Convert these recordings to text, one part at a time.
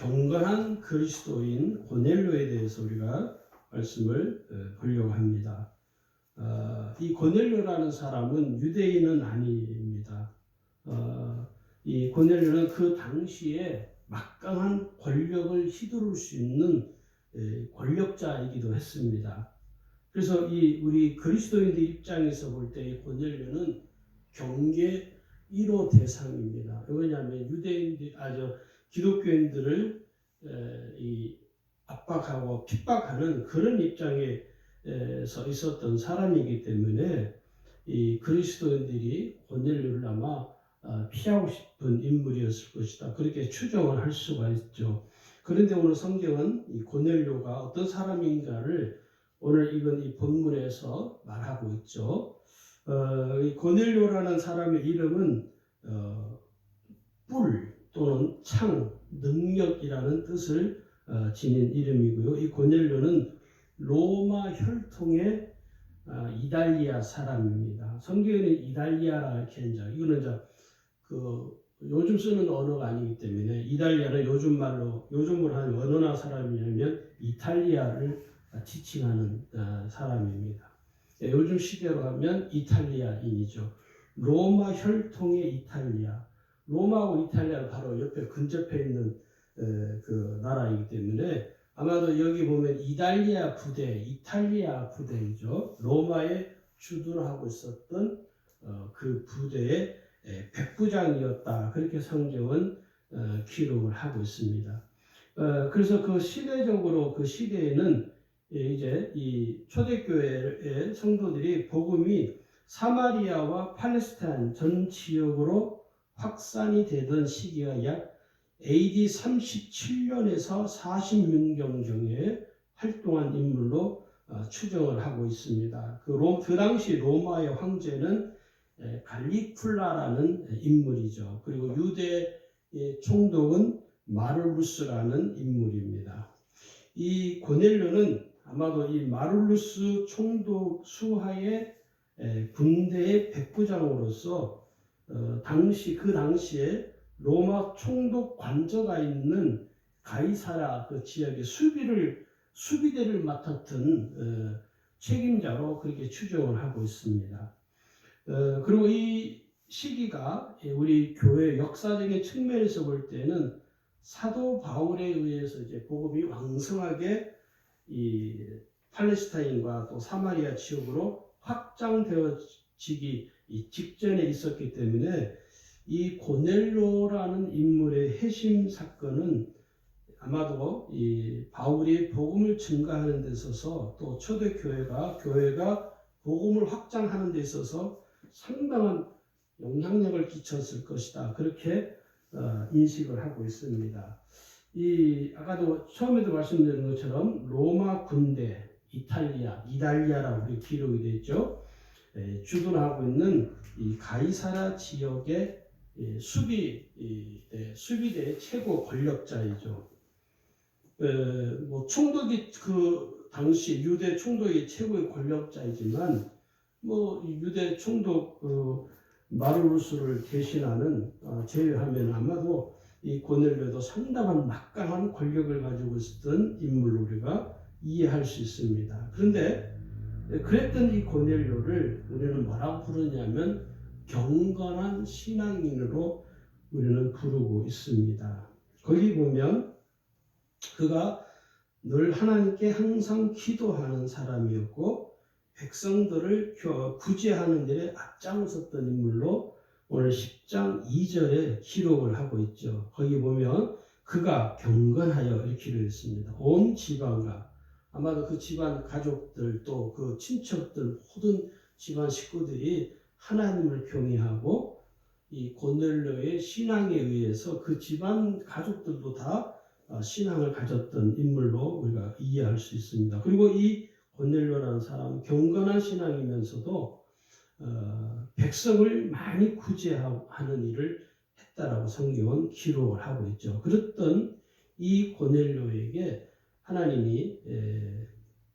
경건한 그리스도인 고넬료에 대해서 우리가 말씀을 보려고 합니다. 이 고넬료라는 사람은 유대인은 아닙니다. 이 고넬료는 그 당시에 막강한 권력을 휘두를 수 있는 권력자이기도 했습니다. 그래서 우리 그리스도인들 입장에서 볼 때 이 고넬료는 경계 1호 대상입니다. 왜냐하면 기독교인들을 압박하고 핍박하는 그런 입장에서 있었던 사람이기 때문에 이 그리스도인들이 고넬료를 아마 피하고 싶은 인물이었을 것이다. 그렇게 추정을 할 수가 있죠. 그런데 오늘 성경은 이 고넬료가 어떤 사람인가를 오늘 읽은 이 본문에서 말하고 있죠. 이 고넬료라는 사람의 이름은 뿔 또는 창, 능력이라는 뜻을 지닌 이름이고요. 이 고넬료는 로마 혈통의 이달리아 사람입니다. 성경에는 이달리아라 이렇게 이거는 요즘 쓰는 언어가 아니기 때문에 이달리아는 요즘으로 하는 어느 나라 사람이냐면 이탈리아를 지칭하는 사람입니다. 요즘 시대로 하면 이탈리아인이죠. 로마 혈통의 이탈리아. 로마하고 이탈리아는 바로 옆에 근접해 있는 그 나라이기 때문에 아마도 여기 보면 이탈리아 부대이죠. 로마에 주둔하고 있었던 그 부대의 백부장이었다. 그렇게 성경은 기록을 하고 있습니다. 그래서 그 시대적으로 그 시대에는 이제 이 초대교회의 성도들이 복음이 사마리아와 팔레스타인 전 지역으로 확산이 되던 시기가 약 AD 37년에서 46년경에 활동한 인물로 추정을 하고 있습니다. 그 당시 로마의 황제는 갈리쿨라라는 인물이죠. 그리고 유대의 총독은 마룰루스라는 인물입니다. 이 고넬료는 아마도 이 마룰루스 총독 수하의 군대의 백부장으로서 그 당시에 로마 총독 관저가 있는 가이사랴 그 지역의 수비대를 맡았던 책임자로 그렇게 추정을 하고 있습니다. 그리고 이 시기가 우리 교회 역사적인 측면에서 볼 때는 사도 바울에 의해서 이제 복음이 왕성하게 이 팔레스타인과 또 사마리아 지역으로 확장되어지기 직전에 있었기 때문에 이 고넬료라는 인물의 회심 사건은 아마도 이 바울이 복음을 증가하는 데 있어서 또 초대 교회가 복음을 확장하는 데 있어서 상당한 영향력을 끼쳤을 것이다. 그렇게 인식을 하고 있습니다. 아까도 처음에도 말씀드린 것처럼 로마 군대 이달리아라고 기록이 되어 있죠. 주둔하고 있는 이 가이사랴 지역의 수비대의 최고 권력자이죠. 총독이 그 당시 유대 총독이 최고의 권력자이지만 유대 총독 마루루스를 대신하는 제외하면 아마도 이 고넬료도 상당한 막강한 권력을 가지고 있었던 인물로 우리가 이해할 수 있습니다. 그런데 그랬던 이 고넬료를 우리는 뭐라고 부르냐면 경건한 신앙인으로 우리는 부르고 있습니다. 거기 보면 그가 늘 하나님께 항상 기도하는 사람이었고 백성들을 구제하는 일에 앞장섰던 인물로 오늘 10장 2절에 기록을 하고 있죠. 거기 보면 그가 경건하여 이렇게 기록했습니다. 온 지방과 아마도 그 집안 가족들 또 그 친척들 모든 집안 식구들이 하나님을 경외하고 이 고넬료의 신앙에 의해서 그 집안 가족들도 다 신앙을 가졌던 인물로 우리가 이해할 수 있습니다. 그리고 이 고넬료라는 사람은 경건한 신앙이면서도 백성을 많이 구제하는 일을 했다라고 성경은 기록을 하고 있죠. 그랬던 이 고넬료에게 하나님이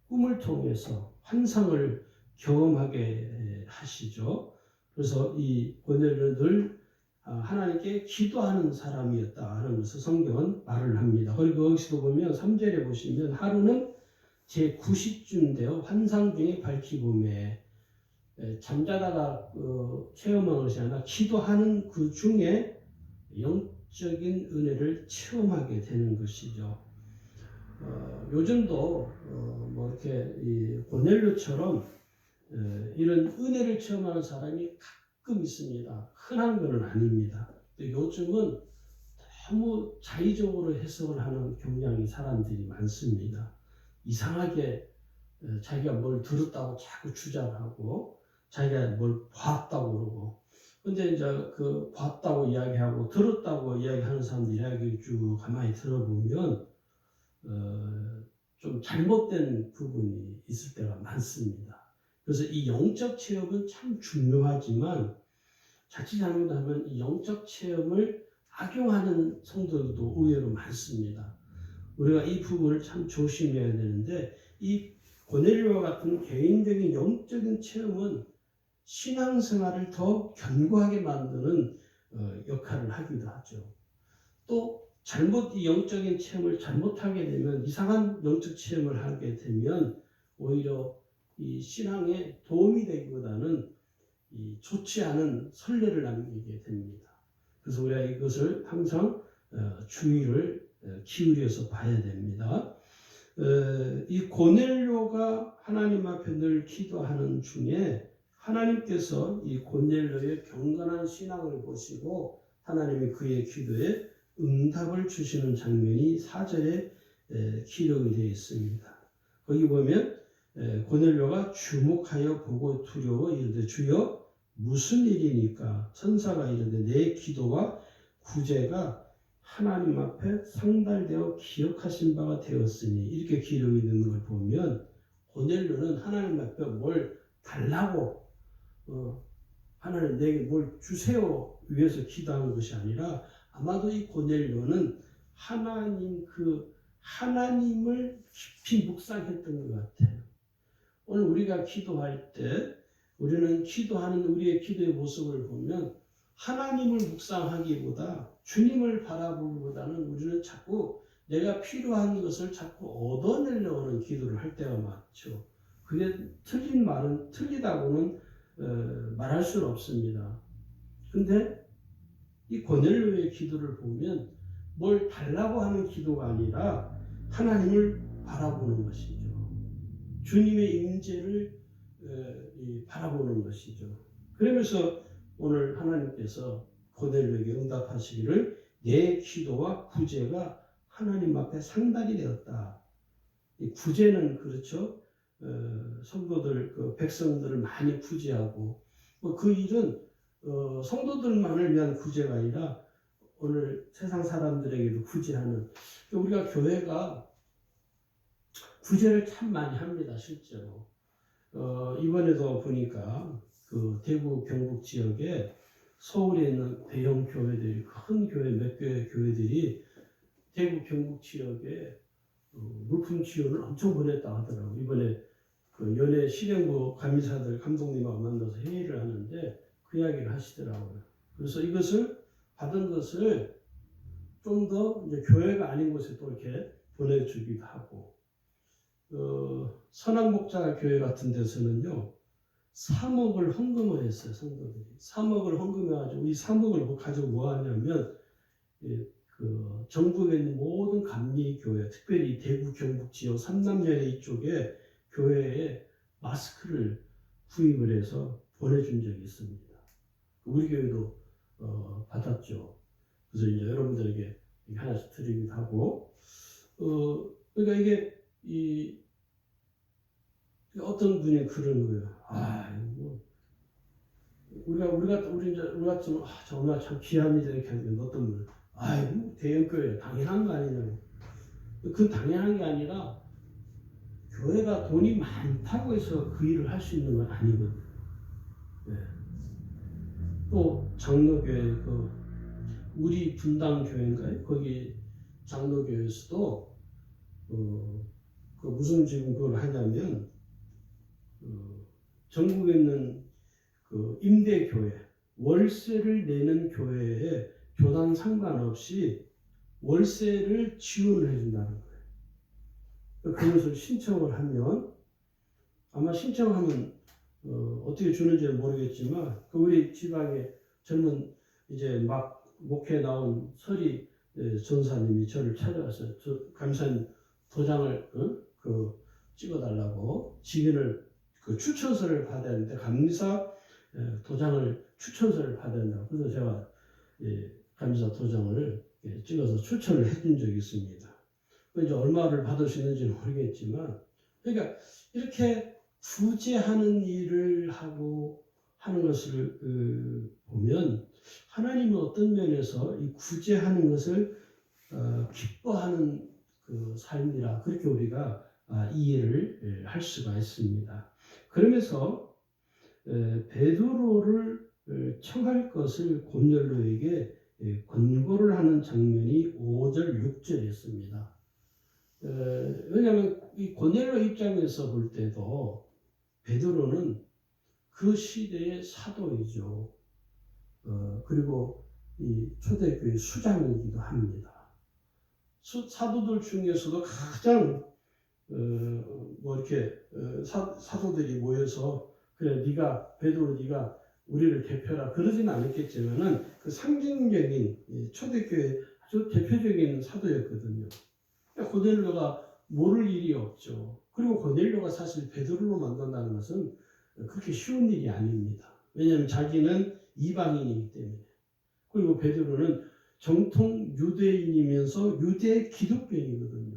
꿈을 통해서 환상을 경험하게 하시죠. 그래서 이 고넬료는 늘 하나님께 기도하는 사람이었다 하는 것을 성경은 말을 합니다. 그리고 여기서도 보면 3절에 보시면 하루는 제 90쯤 되어 환상 중에 밝히고매 잠자다가 체험한 것이 아니라 기도하는 그 중에 영적인 은혜를 체험하게 되는 것이죠. 요즘도 뭐 이렇게 이 고넬료처럼 이런 은혜를 체험하는 사람이 가끔 있습니다. 흔한 것은 아닙니다. 요즘은 너무 자의적으로 해석을 하는 경향이 사람들이 많습니다. 이상하게 자기가 뭘 들었다고 자꾸 주장하고 자기가 뭘 봤다고 그러고 근데 이제 그 봤다고 이야기하고 들었다고 이야기하는 사람들 이야기를 쭉 가만히 들어보면 좀 잘못된 부분이 있을 때가 많습니다. 그래서 이 영적 체험은 참 중요하지만 자칫 잘못하면 이 영적 체험을 악용하는 성도들도 의외로 많습니다. 우리가 이 부분을 참 조심해야 되는데 이 고넬료와 같은 개인적인 영적인 체험은 신앙생활을 더 견고하게 만드는 역할을 하기도 하죠. 또 잘못 이 영적인 체험을 잘못하게 되면 이상한 영적 체험을 하게 되면 오히려 이 신앙에 도움이 되기보다는 이 좋지 않은 선례를 남기게 됩니다. 그래서 우리가 이것을 항상 주의를 기울여서 봐야 됩니다. 이 고넬료가 하나님 앞에 늘 기도하는 중에 하나님께서 이 고넬료의 경건한 신앙을 보시고 하나님이 그의 기도에 응답을 주시는 장면이 4절에 기록이 되어 있습니다. 거기 보면 고넬료가 주목하여 보고 두려워 이르되 주여 무슨 일이니까 천사가 이르되 내 기도와 구제가 하나님 앞에 상달되어 기억하신 바가 되었으니 이렇게 기록이 되는 걸 보면 고넬료는 하나님 앞에 뭘 달라고 하나님 내게 뭘 주세요 위해서 기도한 것이 아니라 아마도 이 고넬료는 하나님을 깊이 묵상했던 것 같아요. 오늘 우리가 기도할 때 우리는 기도하는 우리의 기도의 모습을 보면 하나님을 묵상하기보다 주님을 바라보기보다는 우리는 자꾸 내가 필요한 것을 자꾸 얻어내려고 하는 기도를 할 때가 많죠. 그게 틀리다고는 말할 수는 없습니다. 근데 이 고넬료의 기도를 보면 뭘 달라고 하는 기도가 아니라 하나님을 바라보는 것이죠. 주님의 임재를 바라보는 것이죠. 그러면서 오늘 하나님께서 고넬료에게 응답하시기를 내 기도와 구제가 하나님 앞에 상달이 되었다. 이 구제는 그렇죠. 성도들, 백성들을 많이 구제하고 그 일은 성도들만을 위한 구제가 아니라 오늘 세상 사람들에게도 구제하는 우리가 교회가 구제를 참 많이 합니다. 실제로 이번에도 보니까 그 대구 경북 지역에 서울에 있는 대형 교회들이 큰 교회 몇 개 교회들이 대구 경북 지역에 물품 지원을 엄청 보냈다 하더라고요. 이번에 그 연예 실행부 감리사들 감독님하고 만나서 회의를 하는데 그 이야기를 하시더라고요. 그래서 이것을 받은 것을 좀 더 이제 교회가 아닌 곳에 또 이렇게 보내주기도 하고 선악목자 교회 같은 데서는요 3억을 헌금을 했어요. 성도들이 3억을 헌금해가지고 이 3억을 가지고 뭐 하냐면 그 전국에 있는 모든 감리교회 특별히 대구 경북 지역 삼남연회 이쪽에 교회에 마스크를 구입을 해서 보내준 적이 있습니다. 우리 교회도 받았죠. 그래서 이제 여러분들에게 하나씩 드리기도 하고 그러니까 이게 어떤 분이 그런 거예요. 우리가 좀 정말 참 귀한 일을 이렇게 하는데 어떤 분은 대형교회 당연한 거 아니냐고. 그 당연한 게 아니라 교회가 돈이 많다고 해서 그 일을 할 수 있는 건 아니거든요. 네. 또 장로교회 우리 분당교회인가요? 거기 장로교회에서도 무슨 지금 그걸 하냐면 전국에 있는 그 임대교회 월세를 내는 교회에 교단 상관없이 월세를 지원을 해준다는 거예요. 그것을 신청을 하면 아마 신청하면 어떻게 주는지는 모르겠지만 우리 지방에 젊은 이제 막 목회 나온 서리 전사님이 저를 찾아와서 감사님 도장을 찍어달라고 직인을 추천서를 받아야 하는데 감사 도장을 추천서를 받아야 한다고 그래서 제가 감사 도장을 찍어서 추천을 해준 적이 있습니다. 이제 얼마를 받을 수 있는지는 모르겠지만 그러니까 이렇게 구제하는 일을 하고 하는 것을 보면 하나님은 어떤 면에서 이 구제하는 것을 기뻐하는 그 삶이라 그렇게 우리가 이해를 할 수가 있습니다. 그러면서 베드로를 청할 것을 고넬료에게 권고를 하는 장면이 5절, 6절에 있습니다. 왜냐하면 이 고넬료 입장에서 볼 때도 베드로는 그 시대의 사도이죠. 그리고 이 초대교회 수장이기도 합니다. 사도들 중에서도 가장 이렇게 사도들이 모여서 그래 베드로 네가 우리를 대표라 그러지는 않았겠지만은 그 상징적인 초대교회 아주 대표적인 사도였거든요. 고넬료가 모를 일이 없죠. 그리고 고넬료가 사실 베드로로 만든다는 것은 그렇게 쉬운 일이 아닙니다. 왜냐하면 자기는 이방인이기 때문에. 그리고 베드로는 정통 유대인이면서 유대 기독교인이거든요.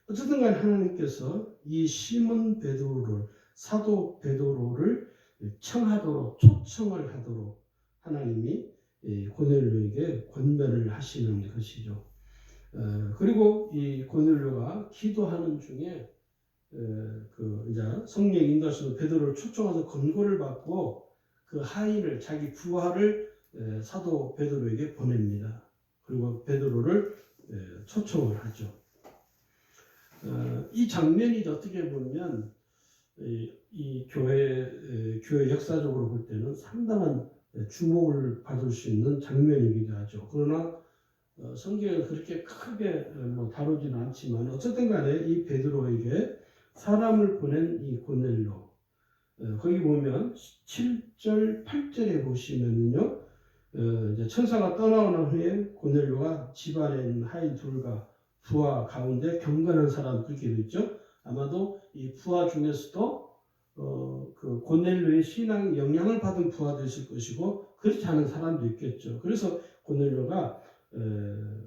어쨌든 간에 하나님께서 이 시몬 베드로를 사도 베드로를 초청을 하도록 하나님이 고넬료에게 권면을 하시는 것이죠. 그리고 이 고넬료가 기도하는 중에 이제 성령 인도하시는 베드로를 초청해서 권고를 받고 그 하인을 자기 부하를 사도 베드로에게 보냅니다. 그리고 베드로를 초청을 하죠. 이 장면이 어떻게 보면 이 교회 역사적으로 볼 때는 상당한 주목을 받을 수 있는 장면이기도 하죠. 그러나 성경은 그렇게 크게 다루지는 않지만 어쨌든 간에 이 베드로에게 사람을 보낸 이 고넬료 거기 보면 7절 8절에 보시면요 이제 천사가 떠나온 후에 고넬료가 집안에 있는 하인 둘과 부하 가운데 경건한 사람 그렇게 되어 있죠. 아마도 이 부하 중에서도 그 고넬료의 신앙 영향을 받은 부하도 있을 것이고 그렇지 않은 사람도 있겠죠. 그래서 고넬료가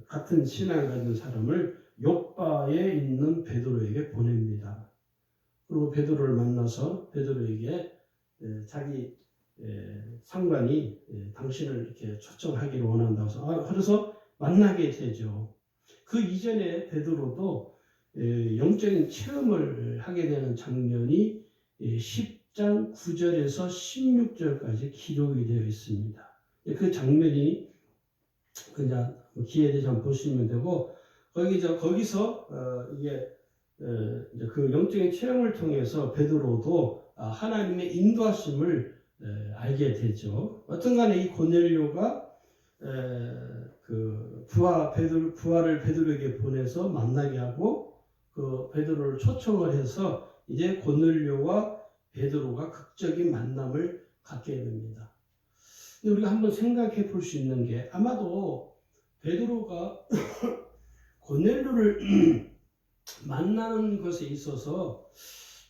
같은 신앙을 가진 사람을 욥바에 있는 베드로에게 보냅니다. 그리고 베드로를 만나서 베드로에게 자기 상관이 당신을 이렇게 초청하기를 원한다고 해서 그래서 만나게 되죠. 그 이전에 베드로도 영적인 체험을 하게 되는 장면이 10장 9절에서 16절까지 기록이 되어 있습니다. 그 장면이 그냥 기회 되시 한번 보시면 되고 거기서 이게 이제 그 영적인 체험을 통해서 베드로도 하나님의 인도하심을 알게 되죠. 어떤간에 이 고넬료가 그 부하를 베드로에게 보내서 만나게 하고 그 베드로를 초청을 해서 이제 고넬료와 베드로가 극적인 만남을 갖게 됩니다. 우리가 한번 생각해 볼 수 있는 게 아마도 베드로가 고넬료를 만나는 것에 있어서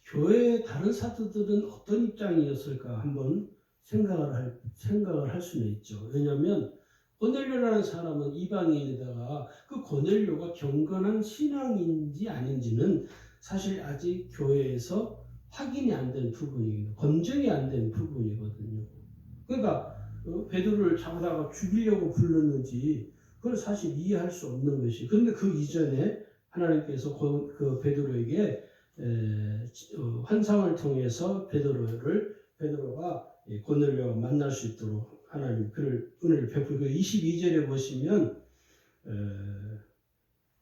교회의 다른 사도들은 어떤 입장이었을까 한번 생각을 할 수는 있죠. 왜냐하면 고넬료라는 사람은 이방인에다가 그 고넬료가 경건한 신앙인지 아닌지는 사실 아직 교회에서 확인이 안 된 부분이거든요. 검증이 안 된 부분이거든요. 그러니까 베드로를 잡아다가 죽이려고 불렀는지 그걸 사실 이해할 수 없는 것이. 그런데 그 이전에 하나님께서 그 베드로에게 환상을 통해서 베드로가 고넬료가 만날 수 있도록 하나님 그를 은혜를 베풀고 22절에 보시면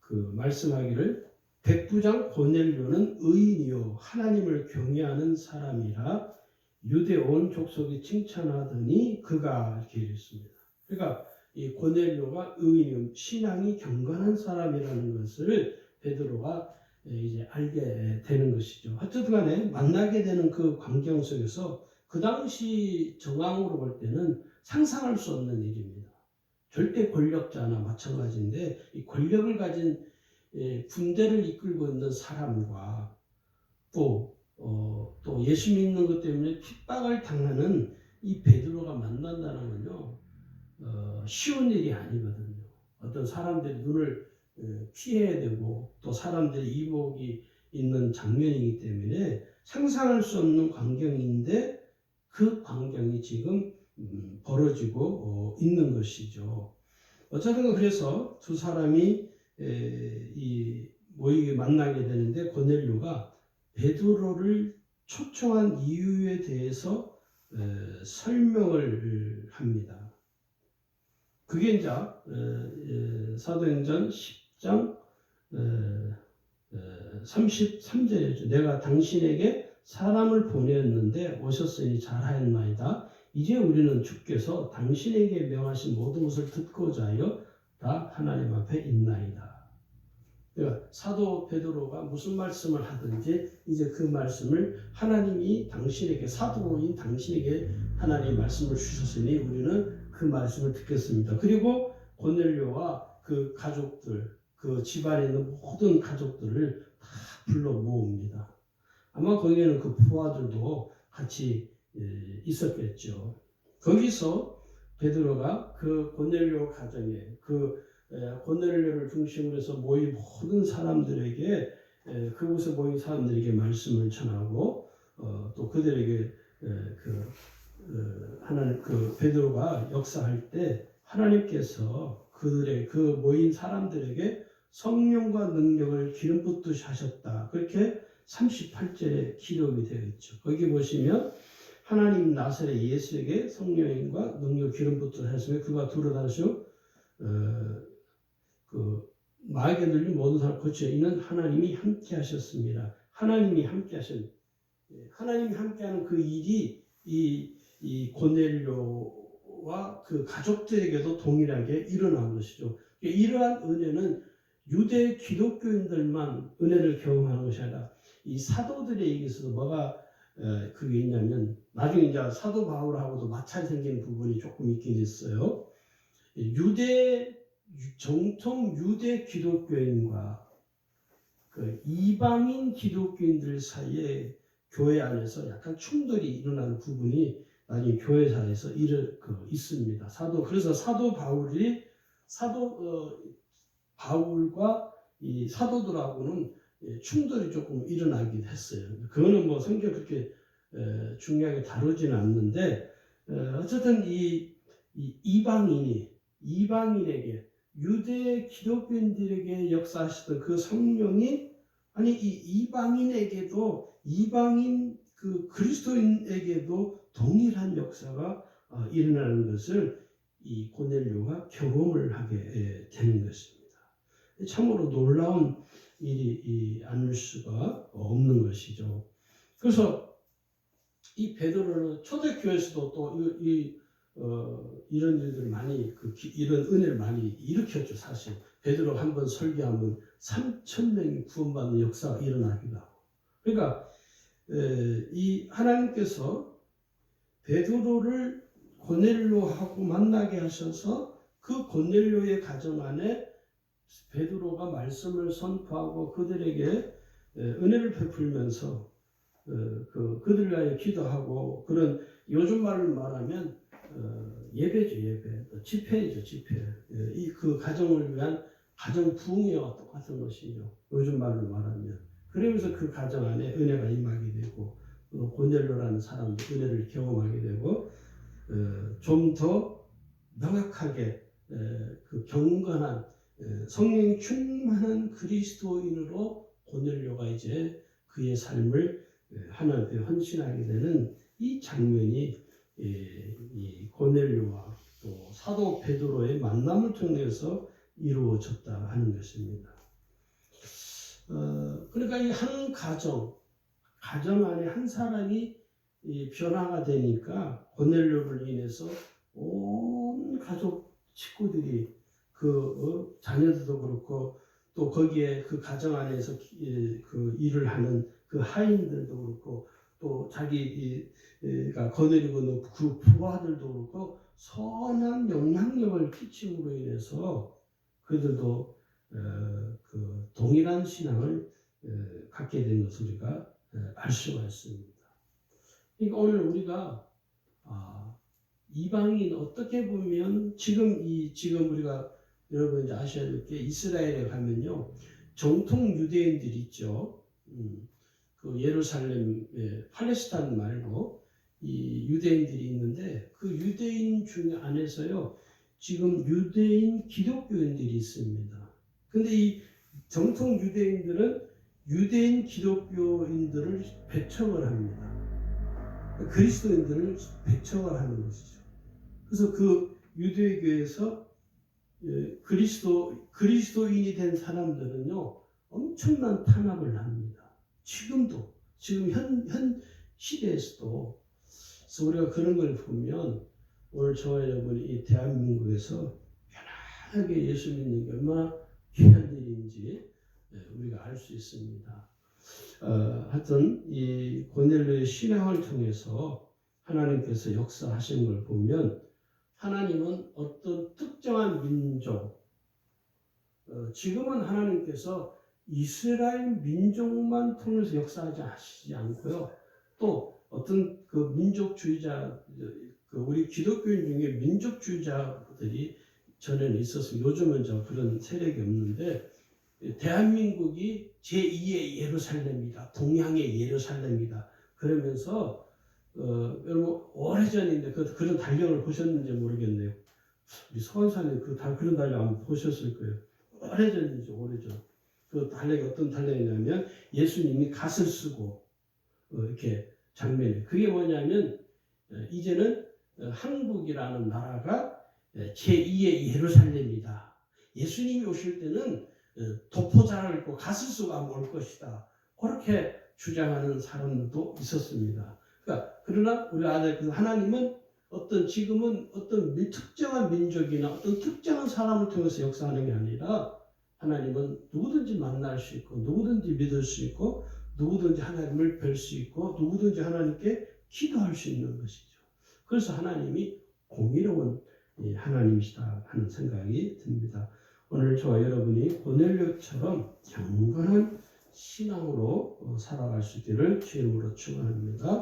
그 말씀하기를 백부장 고넬료는 의인이요 하나님을 경외하는 사람이라 유대 온 족속이 칭찬하더니 그가 이렇게 이랬습니다. 그러니까 이 고넬료가 의인, 신앙이 경건한 사람이라는 것을 베드로가 이제 알게 되는 것이죠. 어쨌든 간에 만나게 되는 그 광경 속에서 그 당시 정황으로 볼 때는 상상할 수 없는 일입니다. 절대 권력자나 마찬가지인데 이 권력을 가진 군대를 이끌고 있는 사람과 또 예수 믿는 것 때문에 핍박을 당하는 이 베드로가 만난다는 건요, 쉬운 일이 아니거든요. 어떤 사람들이 눈을 피해야 되고 또 사람들이 이복이 있는 장면이기 때문에 상상할 수 없는 광경인데 그 광경이 지금 벌어지고 있는 것이죠. 어쨌든 그래서 두 사람이 모이게 만나게 되는데 고넬료가 베드로를 초청한 이유에 대해서 설명을 합니다. 그게 이제 사도행전 10장 33절이죠. 내가 당신에게 사람을 보냈는데 오셨으니 잘하였나이다. 이제 우리는 주께서 당신에게 명하신 모든 것을 듣고자 하여 다 하나님 앞에 있나이다. 그러니까 사도 베드로가 무슨 말씀을 하든지 이제 그 말씀을 하나님이 당신에게, 사도인 당신에게 하나님의 말씀을 주셨으니 우리는 그 말씀을 듣겠습니다. 그리고 고넬료와 그 가족들, 그 집안에 있는 모든 가족들을 다 불러 모읍니다. 아마 거기에는 그 부하들도 같이 있었겠죠. 거기서 베드로가 그 고넬료 가정에 고넬료를 중심으로 해서 모인 모든 사람들에게 그곳에 모인 사람들에게 말씀을 전하고 또 그들에게 하나님 베드로가 역사할 때 하나님께서 그들의 그 모인 사람들에게 성령과 능력을 기름 붓듯이 하셨다. 그렇게 38절에 기록이 되어 있죠. 거기 보시면 하나님 나사렛 예수에게 성령과 능력 기름 붓듯 하셨으며 그가 두루다니시고 마귀에 들린 모든 사람 거쳐 이는 하나님이 함께 하셨습니다. 하나님이 함께 하는 그 일이 이 고넬료와 그 가족들에게도 동일하게 일어난 것이죠. 이러한 은혜는 유대 기독교인들만 은혜를 경험하는 것이 아니라 이 사도들에게서도 뭐가 그게 있냐면 나중에 이제 사도 바울하고도 마찰이 생기는 부분이 조금 있긴 있어요. 정통 유대 기독교인과 그 이방인 기독교인들 사이에 교회 안에서 약간 충돌이 일어나는 부분이 나중에 교회사에서 있습니다. 그래서 사도 바울과 이 사도들하고는 충돌이 조금 일어나긴 했어요. 그거는 뭐 성경 그렇게 중요하게 다루지는 않는데 어쨌든 이 이방인에게 유대 기독교인들에게 역사하시던 그 성령이 이 이방인에게도 이방인 그 그리스도인에게도 동일한 역사가 일어나는 것을 이 고넬료가 경험을 하게 되는 것입니다. 참으로 놀라운 일이 아닐 수가 없는 것이죠. 그래서 이 베드로는 초대교회에서도 또 이런 일들을 많이 이런 은혜를 많이 일으켰죠. 사실 베드로가 한번 설교하면 3,000명이 구원받는 역사가 일어나기도 하고. 그러니까 이 하나님께서 베드로를 고넬료하고 만나게 하셔서 그 고넬료의 가정 안에 베드로가 말씀을 선포하고 그들에게 은혜를 베풀면서 그들을 위하여 기도하고 그런 요즘 말로 말하면 예배죠, 예배. 집회죠, 집회. 그 가정을 위한 가정 부흥회와 똑같은 것이죠. 요즘 말로 말하면. 그러면서 그 가정 안에 은혜가 임하게 되고 고넬료라는 사람도 은혜를 경험하게 되고 좀 더 명확하게 그 경건한 성령이 충만한 그리스도인으로 고넬료가 이제 그의 삶을 하나님께 헌신하게 되는 이 장면이 이 고넬료와 또 사도 베드로의 만남을 통해서 이루어졌다 하는 것입니다. 그러니까 이 한 가정 안에 한 사람이 이 변화가 되니까 고넬료를 인해서 온 가족 식구들이 자녀들도 그렇고 또 거기에 그 가정 안에서 그 일을 하는 그 하인들도 그렇고 또 자기가 거느리고 그 부하들도 그렇고 선한 영향력을 끼침으로 인해서 그들도 그 동일한 신앙을 갖게 된 것을 우리가 알 수가 있습니다. 그러니까 오늘 우리가 이방인 어떻게 보면 지금 우리가 여러분 이제 아셔야 될 게 이스라엘에 가면요 정통 유대인들이 있죠. 그 예루살렘 팔레스타인 말고 이 유대인들이 있는데 그 유대인 중 안에서요 지금 유대인 기독교인들이 있습니다. 근데 이 정통 유대인들은 유대인 기독교인들을 배척을 합니다. 그리스도인들을 배척을 하는 것이죠. 그래서 그 유대교에서 그리스도인이 된 사람들은요 엄청난 탄압을 합니다. 지금 현 시대에서도. 그래서 우리가 그런 걸 보면 오늘 저와 여러분이 이 대한민국에서 편하게 예수 믿는 게 얼마나 귀한 일인지 우리가 알 수 있습니다. 하여튼 이 고넬료의 신앙을 통해서 하나님께서 역사하신 걸 보면 하나님은 어떤 특정한 민족, 지금은 하나님께서 이스라엘 민족만 통해서 역사하지 않고요. 또 어떤 그 민족주의자, 우리 기독교인 중에 민족주의자들이 전에는 있었어요. 요즘은 그런 세력이 없는데 대한민국이 제2의 예루살렘이다. 동양의 예루살렘이다. 그러면서 여러분 오래전인데 그런 달력을 보셨는지 모르겠네요. 우리 서원사님 그런 달력 안 보셨을 거예요. 오래전. 그 달력이 어떤 달력이냐면 예수님이 갓을 쓰고 이렇게 장면이. 그게 뭐냐면 이제는 한국이라는 나라가 제2의 예루살렘이다. 예수님이 오실 때는 도포자를 입고 갓을 쓰고 아마 올 것이다. 그렇게 주장하는 사람도 있었습니다. 그러나 우리 아들 하나님은 지금은 어떤 특정한 민족이나 어떤 특정한 사람을 통해서 역사하는 게 아니라 하나님은 누구든지 만날 수 있고 누구든지 믿을 수 있고 누구든지 하나님을 뵐 수 있고 누구든지 하나님께 기도할 수 있는 것이죠. 그래서 하나님이 공의로운 하나님이시다 하는 생각이 듭니다. 오늘 저와 여러분이 고넬료처럼 경건한 신앙으로 살아갈 수 있기를 주님으로 축원합니다.